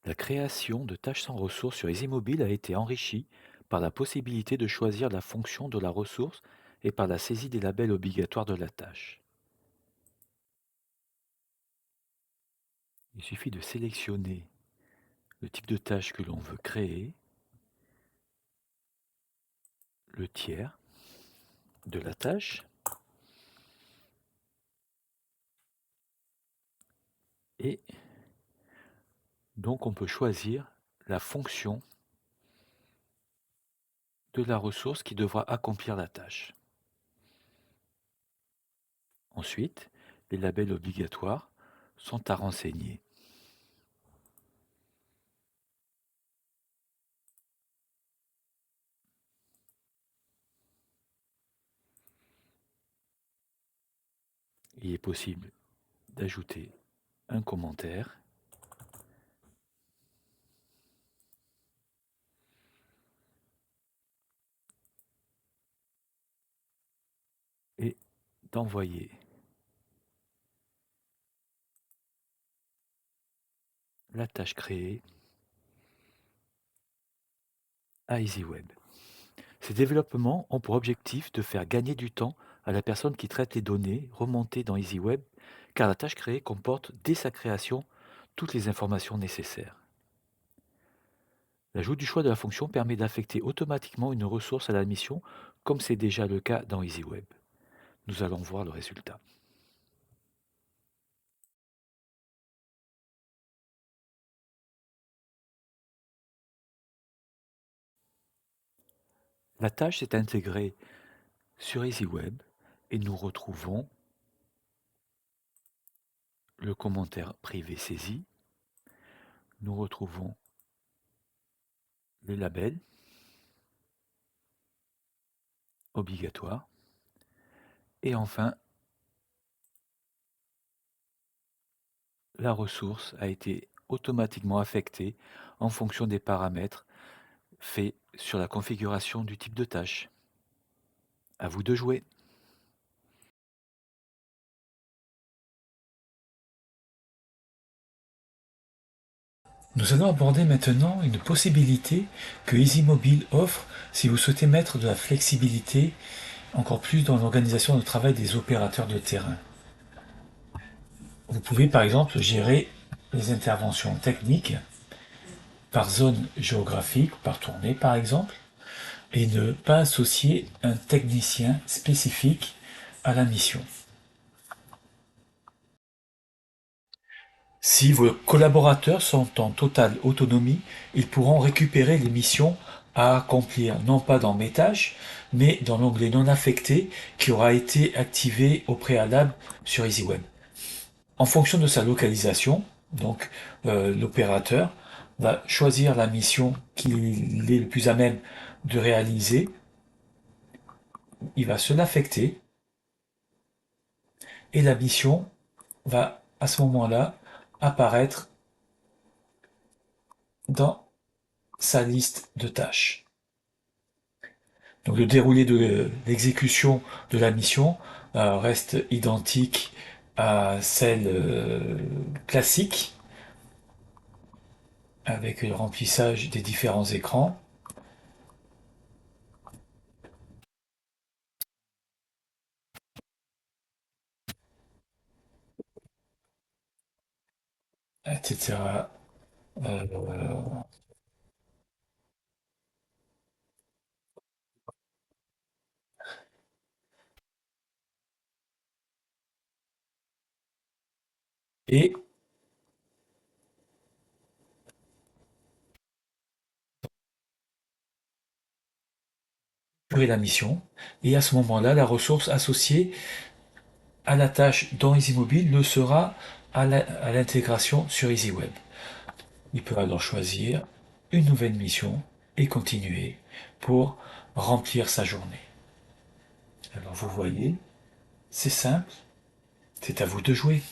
La création de tâches sans ressources sur EasyMobile a été enrichie par la possibilité de choisir la fonction de la ressource et par la saisie des labels obligatoires de la tâche. Il suffit de sélectionner le type de tâche que l'on veut créer, le tiers de la tâche, et donc on peut choisir la fonction de la ressource qui devra accomplir la tâche. Ensuite, les labels obligatoires sont à renseigner. Il est possible d'ajouter un commentaire et d'envoyer la tâche créée à EasyWeb. Ces développements ont pour objectif de faire gagner du temps à la personne qui traite les données remontées dans EasyWeb, car la tâche créée comporte dès sa création toutes les informations nécessaires. L'ajout du choix de la fonction permet d'affecter automatiquement une ressource à la mission, comme c'est déjà le cas dans EasyWeb. Nous allons voir le résultat. La tâche est intégrée sur EasyWeb et nous retrouvons le commentaire privé saisi. Nous retrouvons les labels obligatoires et enfin la ressource a été automatiquement affectée en fonction des paramètres faits sur la configuration du type de tâche. À vous de jouer. Nous allons aborder maintenant une possibilité que EasyMobile offre si vous souhaitez mettre de la flexibilité encore plus dans l'organisation de travail des opérateurs de terrain. Vous pouvez par exemple gérer les interventions techniques par zone géographique, par tournée par exemple, et ne pas associer un technicien spécifique à la mission. Si vos collaborateurs sont en totale autonomie, ils pourront récupérer les missions à accomplir non pas dans Mes tâches, mais dans l'onglet non affecté qui aura été activé au préalable sur EasyWeb. En fonction de sa localisation, donc l'opérateur va choisir la mission qu'il est le plus à même de réaliser. Il va se l'affecter et la mission va à ce moment-là apparaître dans sa liste de tâches. Donc le déroulé de l'exécution de la mission reste identique à celle classique avec le remplissage des différents écrans. Etc. Et la mission. Et à ce moment-là, la ressource associée à la tâche dans EasyMobile le sera à l'intégration sur EasyWeb. Il peut alors choisir une nouvelle mission et continuer pour remplir sa journée. Alors vous voyez, c'est simple, c'est à vous de jouer.